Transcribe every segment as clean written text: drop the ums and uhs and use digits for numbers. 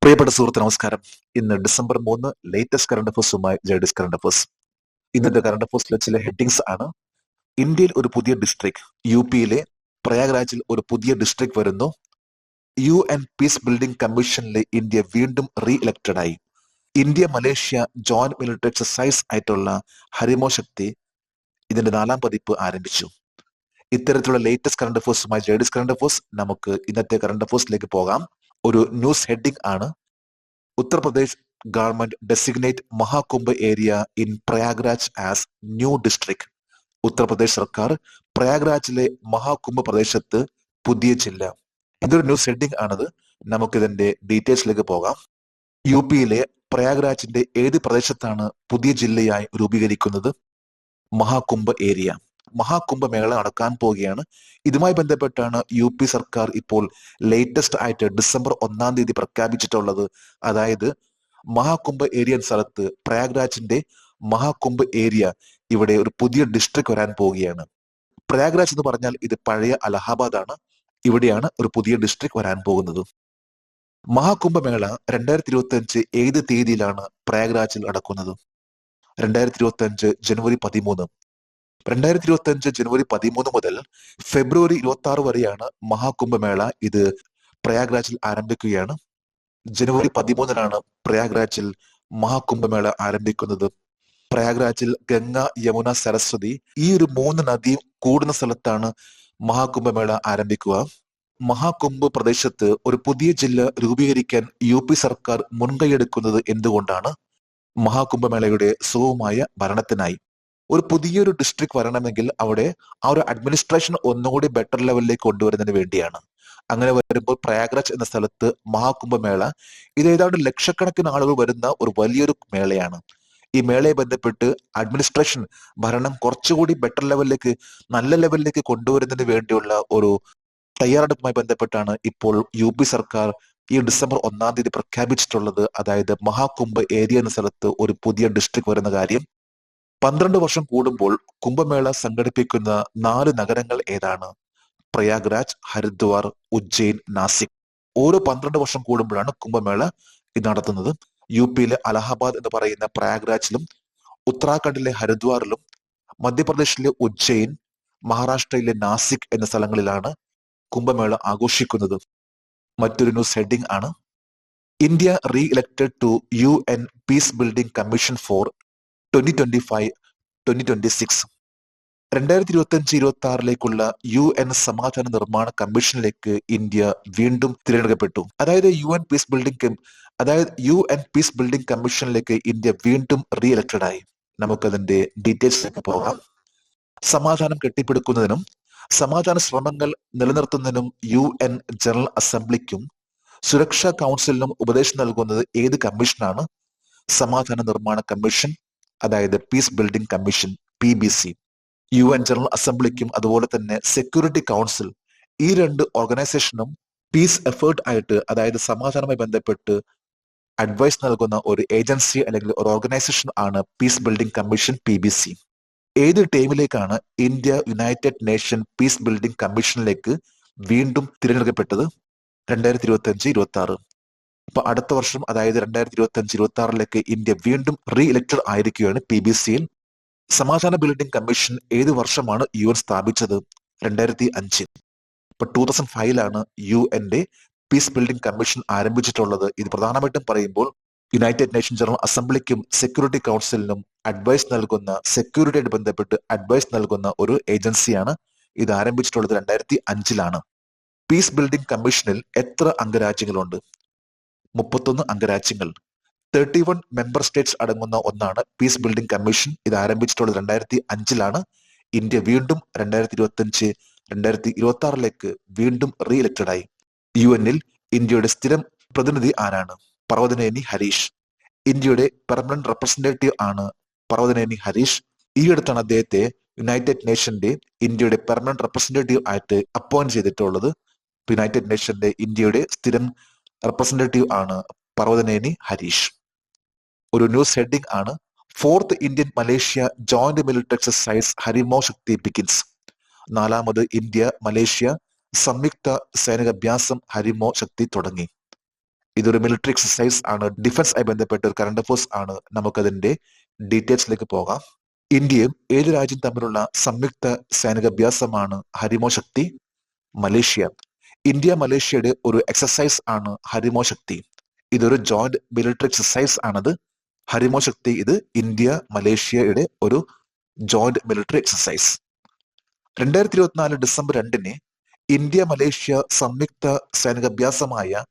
പ്രിയപ്പെട്ട സുഹൃത്ത് നമസ്കാരം. ഇന്ന് ഡിസംബർ 3 ലേറ്റസ്റ്റ് കറണ്ട് അഫേഴ്സുമായി ജെഡിസ് കറണ്ട് അഫേഴ്സ്. ഇന്നത്തെ കറണ്ട് അഫേഴ്സിലെ ചില ഹെഡിങ്സ് ആണ്. ഇന്ത്യയിൽ ഒരു പുതിയ ഡിസ്ട്രിക്ട്, യു പിയിലെ പ്രയാഗ്രാജിൽ ഒരു പുതിയ ഡിസ്ട്രിക്ട് വരുന്നു. UN പീസ് ബിൽഡിംഗ് കമ്മീഷനിലെ ഇന്ത്യ വീണ്ടും റീ ഇലക്റ്റഡ് ആയി. India Malaysia joint military exercise ആയിട്ടുള്ള ഹരിമോ ശക്തി ഇതിന്റെ 4ാം പതിപ്പ് ആരംഭിച്ചു. ഇത്തരത്തിലുള്ള ലേറ്റസ്റ്റ് കറണ്ട് അഫേഴ്സുമായി ജെഡിസ് കറണ്ട് അഫേഴ്സ്. നമുക്ക് ഇന്നത്തെ കറണ്ട് അഫേഴ്സിലേക്ക് പോകാം. ഒരു ന്യൂസ് ഹെഡിംഗ് ആണ്: Uttar Pradesh government designate Mahakumbh area in Prayagraj as new district. Uttar Pradesh സർക്കാർ പ്രയാഗ്രാജിലെ മഹാകുംഭ് പ്രദേശത്ത് പുതിയ ജില്ല. ഇതൊരു ന്യൂസ് ഹെഡിംഗ് ആണത്. നമുക്കിതിന്റെ ഡീറ്റെയിൽസിലേക്ക് പോകാം. യു പിയിലെ പ്രയാഗ്രാജിന്റെ ഏത് പ്രദേശത്താണ് പുതിയ ജില്ലയായി രൂപീകരിക്കുന്നത്? മഹാകുംഭ് ഏരിയ. മഹാകുംഭമേള നടക്കാൻ പോവുകയാണ്. ഇതുമായി ബന്ധപ്പെട്ടാണ് യു പി സർക്കാർ ഇപ്പോൾ ലേറ്റസ്റ്റ് ആയിട്ട് ഡിസംബർ 1 തീയതി പ്രഖ്യാപിച്ചിട്ടുള്ളത്. അതായത് മഹാകുംഭ് ഏരിയ എന്ന സ്ഥലത്ത്, പ്രയാഗ്രാജിന്റെ മഹാകുംഭ് ഏരിയ, ഇവിടെ ഒരു പുതിയ ഡിസ്ട്രിക്ട് വരാൻ പോവുകയാണ്. പ്രയാഗ്രാജ് എന്ന് പറഞ്ഞാൽ ഇത് പഴയ അലഹാബാദ് ആണ്. ഇവിടെയാണ് ഒരു പുതിയ ഡിസ്ട്രിക്ട് വരാൻ പോകുന്നത്. മഹാകുംഭമേള 2025 ഏത് തീയതിയിലാണ് പ്രയാഗ്രാജിൽ നടക്കുന്നത്? 2025 ജനുവരി 13. 2025 ജനുവരി 13 മുതൽ ഫെബ്രുവരി 26 വരെയാണ് മഹാകുംഭമേള. ഇത് പ്രയാഗ്രാജിൽ ആരംഭിക്കുകയാണ്. ജനുവരി 13 പ്രയാഗ്രാജിൽ മഹാകുംഭമേള ആരംഭിക്കുന്നത്. പ്രയാഗ്രാജിൽ ഗംഗ, യമുന, സരസ്വതി ഈ ഒരു 3 നദിയും കൂടുന്ന സ്ഥലത്താണ് മഹാകുംഭമേള ആരംഭിക്കുക. മഹാകുംഭ് പ്രദേശത്ത് ഒരു പുതിയ ജില്ല രൂപീകരിക്കാൻ യു പി സർക്കാർ മുൻകൈയെടുക്കുന്നത് എന്തുകൊണ്ടാണ്? മഹാകുംഭമേളയുടെ സുഗമമായ ഭരണത്തിനായി. ഒരു പുതിയൊരു ഡിസ്ട്രിക്ട് വരണമെങ്കിൽ അവിടെ ആ ഒരു അഡ്മിനിസ്ട്രേഷൻ ഒന്നുകൂടി ബെറ്റർ ലെവലിലേക്ക് കൊണ്ടുവരുന്നതിന് വേണ്ടിയാണ്. അങ്ങനെ വരുമ്പോൾ പ്രയാഗ്രാജ് എന്ന സ്ഥലത്ത് മഹാകുംഭമേള, ഇത് ഏതാണ്ട് ലക്ഷക്കണക്കിന് ആളുകൾ വരുന്ന ഒരു വലിയൊരു മേളയാണ്. ഈ മേളയെ ബന്ധപ്പെട്ട് അഡ്മിനിസ്ട്രേഷൻ, ഭരണം കുറച്ചുകൂടി ബെറ്റർ ലെവലിലേക്ക്, നല്ല ലെവലിലേക്ക് കൊണ്ടുവരുന്നതിന് വേണ്ടിയുള്ള ഒരു തയ്യാറെടുപ്പുമായി ബന്ധപ്പെട്ടാണ് ഇപ്പോൾ യു പി സർക്കാർ ഈ ഡിസംബർ 1 തീയതി പ്രഖ്യാപിച്ചിട്ടുള്ളത്. അതായത് മഹാകുംഭ് ഏരിയ എന്ന സ്ഥലത്ത് ഒരു പുതിയ ഡിസ്ട്രിക്ട് വരുന്ന കാര്യം. 12 വർഷം കൂടുമ്പോൾ കുംഭമേള സംഘടിപ്പിക്കുന്ന 4 നഗരങ്ങൾ ഏതാണ്? പ്രയാഗ്രാജ്, ഹരിദ്വാർ, ഉജ്ജയിൻ, നാസിക്. ഓരോ 12 വർഷം കൂടുമ്പോഴാണ് കുംഭമേള ഇത് നടത്തുന്നത്. യു പിയിലെ അലഹാബാദ് എന്ന് പറയുന്ന പ്രയാഗ്രാജിലും, ഉത്തരാഖണ്ഡിലെ ഹരിദ്വാറിലും, മധ്യപ്രദേശിലെ ഉജ്ജയിൻ, മഹാരാഷ്ട്രയിലെ നാസിക് എന്ന സ്ഥലങ്ങളിലാണ് കുംഭമേള ആഘോഷിക്കുന്നത്. മറ്റൊരു ന്യൂസ് ഹെഡിംഗ് ആണ്: India re elected to UN peace building commission for 2025-2026. 2025-26 UN സമാധാന നിർമ്മാണ കമ്മീഷനിലേക്ക് ഇന്ത്യ വീണ്ടും തിരഞ്ഞെടുക്കപ്പെട്ടു. അതായത് UN പീസ് ബിൽഡിംഗ് കമ്മീഷനിലേക്ക് ഇന്ത്യ വീണ്ടും റീ ഇലക്റ്റഡ് ആയി. നമുക്കതിന്റെ ഡീറ്റെയിൽസിലേക്ക് പോകാം. സമാധാനം കെട്ടിപ്പടുക്കുന്നതിനും സമാധാന ശ്രമങ്ങൾ നിലനിർത്തുന്നതിനും UN ജനറൽ അസംബ്ലിക്കും സുരക്ഷാ കൗൺസിലിനും ഉപദേശം നൽകുന്നത് ഏത് കമ്മീഷനാണ്? സമാധാന നിർമ്മാണ കമ്മീഷൻ, അതായത് peace building commission, PBC. UN general അസംബ്ലിക്കും അതുപോലെ തന്നെ സെക്യൂരിറ്റി കൗൺസിൽ, ഈ 2 ഓർഗനൈസേഷനും പീസ് എഫേർട്ട് ആയിട്ട്, അതായത് സമാധാനവുമായി ബന്ധപ്പെട്ട് അഡ്വൈസ് നൽകുന്ന ഒരു ഏജൻസി അല്ലെങ്കിൽ ഒരു ഓർഗനൈസേഷൻ ആണ് പീസ് ബിൽഡിംഗ് കമ്മീഷൻ, PBC. ഏത് ടൈമിലേക്കാണ് India united nation peace building കമ്മീഷനിലേക്ക് വീണ്ടും തിരഞ്ഞെടുക്കപ്പെട്ടത്? 2025-26. ഇപ്പൊ അടുത്ത വർഷം, അതായത് 2025-26 ഇന്ത്യ വീണ്ടും റീ ഇലക്റ്റഡ് ആയിരിക്കുകയാണ് PBCയിൽ. സമാധാന ബിൽഡിംഗ് കമ്മീഷൻ ഏത് വർഷമാണ് UN സ്ഥാപിച്ചത്? 2005. ഇപ്പൊ 2005 UN പീസ് ബിൽഡിംഗ് കമ്മീഷൻ ആരംഭിച്ചിട്ടുള്ളത്. ഇത് പ്രധാനമായിട്ടും പറയുമ്പോൾ യുണൈറ്റഡ് നേഷൻ ജനറൽ അസംബ്ലിക്കും സെക്യൂരിറ്റി കൗൺസിലിനും അഡ്വൈസ് നൽകുന്ന, സെക്യൂരിറ്റിയായിട്ട് ബന്ധപ്പെട്ട് അഡ്വൈസ് നൽകുന്ന ഒരു ഏജൻസിയാണ്. ഇത് ആരംഭിച്ചിട്ടുള്ളത് 2005. പീസ് ബിൽഡിംഗ് കമ്മീഷനിൽ എത്ര അംഗരാജ്യങ്ങളുണ്ട്? 31 അംഗരാജ്യങ്ങൾ. 31 മെമ്പർ സ്റ്റേറ്റ്സ് അടങ്ങുന്ന ഒന്നാണ് പീസ് ബിൽഡിംഗ് കമ്മീഷൻ. ഇത് ആരംഭിച്ചിട്ടുള്ളത് 2005. ഇന്ത്യ വീണ്ടും 2025-2026 വീണ്ടും റീ ഇലക്റ്റഡ് ആയി. UN ഇന്ത്യയുടെ സ്ഥിരം പ്രതിനിധി ആരാണ്? പർവതനേനി ഹരീഷ്. ഇന്ത്യയുടെ പെർമനന്റ് റെപ്രസെന്റേറ്റീവ് ആണ് പർവതനേനി ഹരീഷ്. ഈ അടുത്താണ് അദ്ദേഹത്തെ യുണൈറ്റഡ് നേഷന്റെ ഇന്ത്യയുടെ പെർമനന്റ് റെപ്രസെന്റേറ്റീവ് ആയിട്ട് അപ്പോയിന്റ് ചെയ്തിട്ടുള്ളത്. യുണൈറ്റഡ് നേഷന്റെ ഇന്ത്യയുടെ സ്ഥിരം റെപ്രസെന്റേറ്റീവ് ആണ് പർവതനേനി ഹരീഷ്. ഒരു ന്യൂസ് ഹെഡിംഗ് ആണ്: 4th Indian Malaysia joint military exercise Harimau Shakti begins. 4ാമത് ഇന്ത്യ മലേഷ്യ സംയുക്ത സൈനിക അഭ്യാസം ഹരിമോ ശക്തി തുടങ്ങി. ഇതൊരു മിലിറ്ററി എക്സസൈസ് ആണ്, ഡിഫൻസ് ആയി ബന്ധപ്പെട്ട ഒരു കറണ്ട് അഫയേഴ്സ് ആണ്. നമുക്കതിന്റെ ഡീറ്റെയിൽസിലേക്ക് പോകാം. ഇന്ത്യയും ഏഴ് രാജ്യം തമ്മിലുള്ള സംയുക്ത സൈനിക അഭ്യാസമാണ് ഹരിമോ ശക്തി. മലേഷ്യ, ഇന്ത്യ മലേഷ്യയുടെ ഒരു എക്സസൈസ് ആണ് ഹരിമോ ശക്തി. ഇതൊരു ജോയിന്റ് മിലിറ്ററി എക്സസൈസ് ആണത്. ഹരിമോ ശക്തി ഇത് ഇന്ത്യ മലേഷ്യയുടെ ഒരു joint military exercise. 2024 December 2 India Malaysia സംയുക്ത സൈനികാഭ്യാസമായ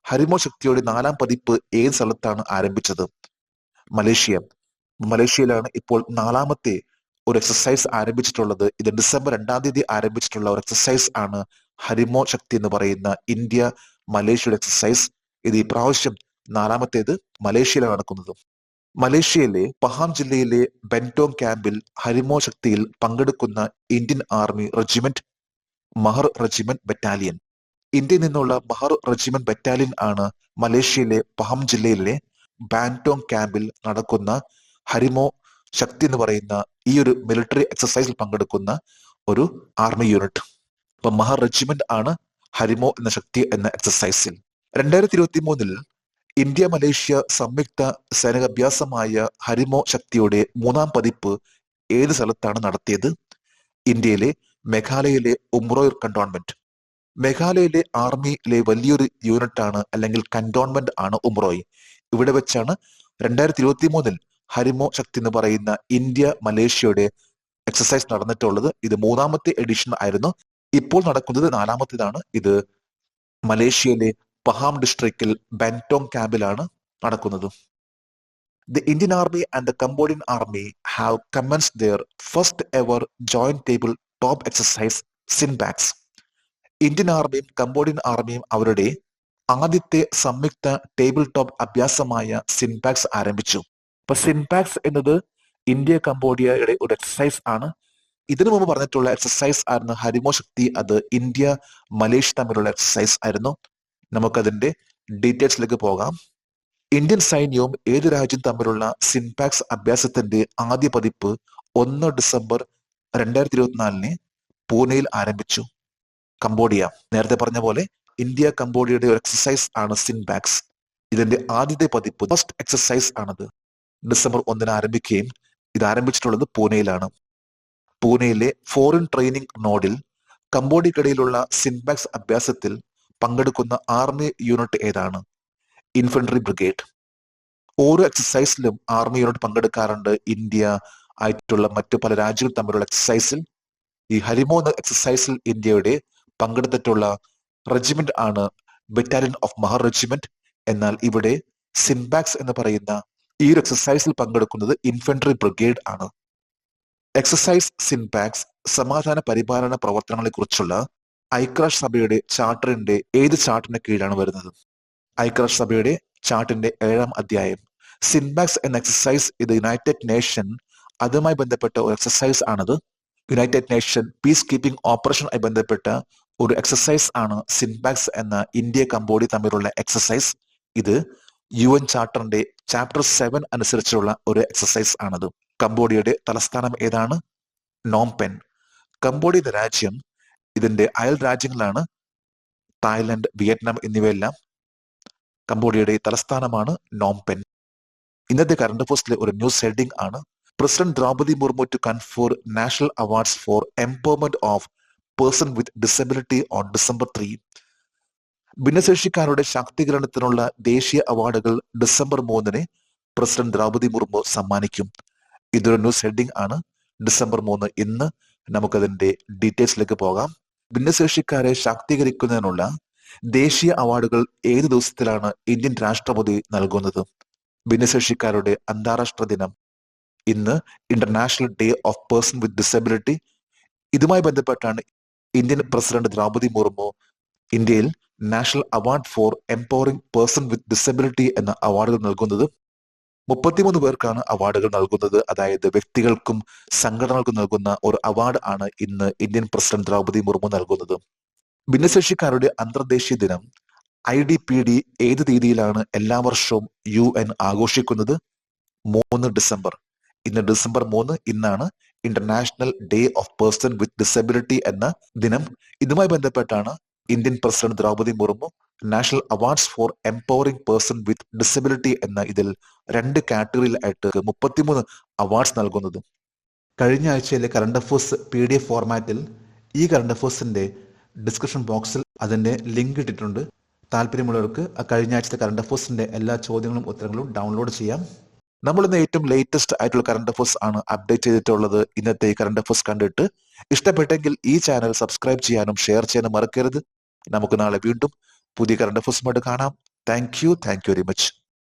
ഹരിമോ ശക്തിയുടെ 4ാം പതിപ്പ് ഏത് സ്ഥലത്താണ് ആരംഭിച്ചത്? മലേഷ്യ. മലേഷ്യയിലാണ് ഇപ്പോൾ 4ാമത്തെ ഒരു എക്സസൈസ് ആരംഭിച്ചിട്ടുള്ളത്. ഇത് ഡിസംബർ 2 ആരംഭിച്ചിട്ടുള്ള ഒരു എക്സസൈസ് ആണ് ഹരിമോ ശക്തി എന്ന് പറയുന്ന ഇന്ത്യ മലേഷ്യയുടെ എക്സസൈസ്. ഇത് ഈ പ്രാവശ്യം 4ാമത്തേത് മലേഷ്യയിലാണ് നടക്കുന്നത്. മലേഷ്യയിലെ പഹാം ജില്ലയിലെ ബെന്റോങ് ക്യാമ്പിൽ ഹരിമോ ശക്തിയിൽ പങ്കെടുക്കുന്ന ഇന്ത്യൻ ആർമി റെജിമെന്റ് മഹർ റെജിമെന്റ് ബറ്റാലിയൻ. ഇന്ത്യയിൽ നിന്നുള്ള മഹർ റെജിമെന്റ് ബറ്റാലിയൻ ആണ് മലേഷ്യയിലെ പഹാം ജില്ലയിലെ ബാന്റോങ് ക്യാമ്പിൽ നടക്കുന്ന ഹരിമോ ശക്തി എന്ന് പറയുന്ന ഈ ഒരു മിലിറ്ററി എക്സസൈസിൽ പങ്കെടുക്കുന്ന ഒരു ആർമി യൂണിറ്റ്. അപ്പൊ മഹർ റെജിമെന്റ് ആണ് ഹരിമോ എന്ന ശക്തി എന്ന എക്സസൈസിൽ. 2023 ഇന്ത്യ മലേഷ്യ സംയുക്ത സൈനികാഭ്യാസമായ ഹരിമോ ശക്തിയുടെ 3ാം പതിപ്പ് ഏത് സ്ഥലത്താണ് നടത്തിയത്? ഇന്ത്യയിലെ മേഘാലയയിലെ ഉംറോയ് കന്റോൺമെന്റ്. മേഘാലയയിലെ ആർമിയിലെ വലിയൊരു യൂണിറ്റ് ആണ് അല്ലെങ്കിൽ കന്റോൺമെന്റ് ആണ് ഉംറോയ്. ഇവിടെ വെച്ചാണ് 2023 ഹരിമോ ശക്തി എന്ന് പറയുന്ന ഇന്ത്യ മലേഷ്യയുടെ എക്സസൈസ് നടന്നിട്ടുള്ളത്. ഇത് 3ാമത്തെ എഡിഷൻ ആയിരുന്നു. ഇപ്പോൾ നടക്കുന്നത് 4ാമത്തേതാണ്. ഇത് മലേഷ്യയിലെ പഹാം ഡിസ്ട്രിക്റ്റിൽ ബെന്റോങ് ക്യാമ്പിലാണ് നടക്കുന്നത്. The Indian Army and the Cambodian Army have commenced their first ever joint tabletop exercise, SINBAX. Indian ആർമിയും കംബോഡിയൻ ആർമിയും അവരുടെ ആദ്യത്തെ സംയുക്ത ടേബിൾ ടോപ്പ് അഭ്യാസമായ സിൻപാക്സ് ആരംഭിച്ചു. അപ്പൊ സിൻപാക്സ് എന്നത് ഇന്ത്യ കംബോഡിയയുടെ ഒരു എക്സസൈസ് ആണ്. ഇതിനു മുമ്പ് പറഞ്ഞിട്ടുള്ള എക്സസൈസ് ആയിരുന്നു ഹരിമോ ശക്തി. അത് ഇന്ത്യ മലേഷ്യ തമ്മിലുള്ള എക്സസൈസ് ആയിരുന്നു. നമുക്കതിന്റെ ഡീറ്റെയിൽസിലേക്ക് പോകാം. ഇന്ത്യൻ സൈന്യവും ഏത് രാജ്യം തമ്മിലുള്ള സിൻപാക്സ് അഭ്യാസത്തിന്റെ ആദ്യ പതിപ്പ് 1 ഡിസംബർ 2024 പൂനെയിൽ ആരംഭിച്ചു. കംബോഡിയ, നേരത്തെ പറഞ്ഞ പോലെ ഇന്ത്യ കംബോഡിയയുടെ ഒരു എക്സസൈസ് ആണ് സിൻപാക്സ്. ഇതിന്റെ ആദ്യത്തെ പതിപ്പ് ഫസ്റ്റ് എക്സസൈസ് ആണത്. ഡിസംബർ 1 ആരംഭിക്കുകയും ഇത് ആരംഭിച്ചിട്ടുള്ളത് പൂനെയിലാണ്. പൂനെയിലെ ഫോറിൻ ട്രെയിനിങ് നോഡിൽ കംബോഡിയക്കിടയിലുള്ള സിൻപാക്സ് അഭ്യാസത്തിൽ പങ്കെടുക്കുന്ന ആർമി യൂണിറ്റ് ഏതാണ്? Infantry brigade. ഓരോ എക്സസൈസിലും ആർമി യൂണിറ്റ് പങ്കെടുക്കാറുണ്ട്. ഇന്ത്യ ആയിട്ടുള്ള മറ്റു പല രാജ്യങ്ങൾ തമ്മിലുള്ള എക്സസൈസിൽ. ഈ ഹരിമോ എന്ന എക്സസൈസിൽ ഇന്ത്യയുടെ പങ്കെടുത്തിട്ടുള്ള റെജിമെന്റ് ആണ് ബറ്റാലിയൻ ഓഫ് മഹർ റെജിമെന്റ്. എന്നാൽ ഇവിടെ സിൻബാക്സ് എന്ന് പറയുന്ന ഈ ഒരു എക്സസൈസിൽ പങ്കെടുക്കുന്നത് ഇൻഫൻട്രി ബ്രിഗേഡ് ആണ്. എക്സസൈസ് സിൻബാക്സ് സമാധാന പരിപാലന പ്രവർത്തനങ്ങളെ കുറിച്ചുള്ള ഐക്യരാഷ്ട്രസഭയുടെ ചാർട്ടറിന്റെ ഏത് ചാർട്ടറിന്റെ കീഴിലാണ് വരുന്നത്? ഐക്യരാഷ്ട്രസഭയുടെ ചാർട്ടിന്റെ 7ാം അധ്യായം. സിൻബാക്സ് എന്ന എക്സസൈസ് ഇത് യുണൈറ്റഡ് നേഷൻ അതുമായി ബന്ധപ്പെട്ട ഒരു എക്സസൈസ് ആണത്. United nation peace keeping operation ആയി ബന്ധപ്പെട്ട ഒരു എക്സസൈസ് ആണ് സിൻബാക്സ് എന്ന ഇന്ത്യ കംബോഡിയ തമ്മിലുള്ള എക്സസൈസ്. ഇത് UN ചാർട്ടറിന്റെ ചാപ്റ്റർ 7 അനുസരിച്ചുള്ള ഒരു എക്സസൈസ് ആണത്. കംബോഡിയയുടെ തലസ്ഥാനം ഏതാണ്? നോംപെൻ. കംബോഡിയ എന്ന രാജ്യം ഇതിന്റെ അയൽ രാജ്യങ്ങളാണ് തായ്ലൻഡ്, വിയറ്റ്നാം എന്നിവയെല്ലാം. കംബോഡിയയുടെ തലസ്ഥാനമാണ് നോംപെൻ. ഇന്നത്തെ കറണ്ട് അഫയേഴ്സിലെ ഒരു ന്യൂസ് ഹെഡിംഗ് ആണ് president Droupadi Murmu to confer national awards for empowerment of person with disability on December 3. ഭിന്നശേഷിക്കാരുടെ ശാക്തീകരണത്തിനുള്ള ദേശീയ അവാർഡുകൾ ഡിസംബർ 3 പ്രസിഡന്റ് ദ്രൗപദി മുർമു സമ്മാനിക്കും. ഇതൊരു ന്യൂസ് ഹെഡിംഗ് ആണ്. ഡിസംബർ 3 ഇന്ന്. നമുക്കതിന്റെ ഡീറ്റെയിൽസിലേക്ക് പോകാം. ഭിന്നശേഷിക്കാരെ ശാക്തീകരിക്കുന്നതിനുള്ള ദേശീയ അവാർഡുകൾ ഏത് ദിവസത്തിലാണ് ഇന്ത്യൻ രാഷ്ട്രപതി നൽകുന്നത്? ഭിന്നശേഷിക്കാരുടെ അന്താരാഷ്ട്ര ദിനം ഇന്ന്, international day of person with disability. ഇതുമായി ബന്ധപ്പെട്ടാണ് ഇന്ത്യൻ പ്രസിഡന്റ് ദ്രൗപദി മുർമു ഇന്ത്യയിൽ national award for empowering person with disability എന്ന അവാർഡുകൾ നൽകുന്നത്. 33 പേർക്കാണ് അവാർഡുകൾ നൽകുന്നത്. അതായത് വ്യക്തികൾക്കും സംഘടനകൾക്കും നൽകുന്ന ഒരു അവാർഡ് ആണ് ഇന്ന് ഇന്ത്യൻ പ്രസിഡന്റ് ദ്രൗപദി മുർമു നൽകുന്നത്. ഭിന്നശേഷിക്കാരുടെ അന്തർദേശീയ ദിനം IDPD ഏത് തീയതിയിലാണ് എല്ലാ വർഷവും UN ആഘോഷിക്കുന്നത്? 3 ഡിസംബർ. ഇന്ന് ഡിസംബർ 3 ഇന്നാണ് international day of person with disability എന്ന ദിനം. ഇതുമായി ബന്ധപ്പെട്ടാണ് Indian president Droupadi Murmu national awards for empowering person with disability എന്ന ഇതിൽ 2 കാറ്റഗറിയിലായിട്ട് 33 അവാർഡ്സ് നൽകുന്നത്. കഴിഞ്ഞ ആഴ്ചയിലെ കറണ്ട് അഫേഴ്സ് PDF ഫോർമാറ്റിൽ ഈ കറണ്ട് അഫേഴ്സിന്റെ ഡിസ്ക്രിപ്ഷൻ ബോക്സിൽ അതിന്റെ ലിങ്ക് ഇട്ടിട്ടുണ്ട്. താല്പര്യമുള്ളവർക്ക് കഴിഞ്ഞ ആഴ്ചത്തെ കറണ്ട് അഫേഴ്സിന്റെ എല്ലാ ചോദ്യങ്ങളും ഉത്തരങ്ങളും ഡൗൺലോഡ് ചെയ്യാം. നമ്മൾ ഇന്ന് ഏറ്റവും ലേറ്റസ്റ്റ് ആയിട്ടുള്ള കറണ്ട് അഫേഴ്സ് ആണ് അപ്ഡേറ്റ് ചെയ്തിട്ടുള്ളത്. ഇന്നത്തെ ഈ കറണ്ട് അഫേഴ്സ് കണ്ടിട്ട് ഇഷ്ടപ്പെട്ടെങ്കിൽ ഈ ചാനൽ സബ്സ്ക്രൈബ് ചെയ്യാനും ഷെയർ ചെയ്യാനും മറക്കരുത്. നമുക്ക് നാളെ വീണ്ടും പുതിയ കറണ്ട് അഫേഴ്സുമായിട്ട് കാണാം. Thank you very much.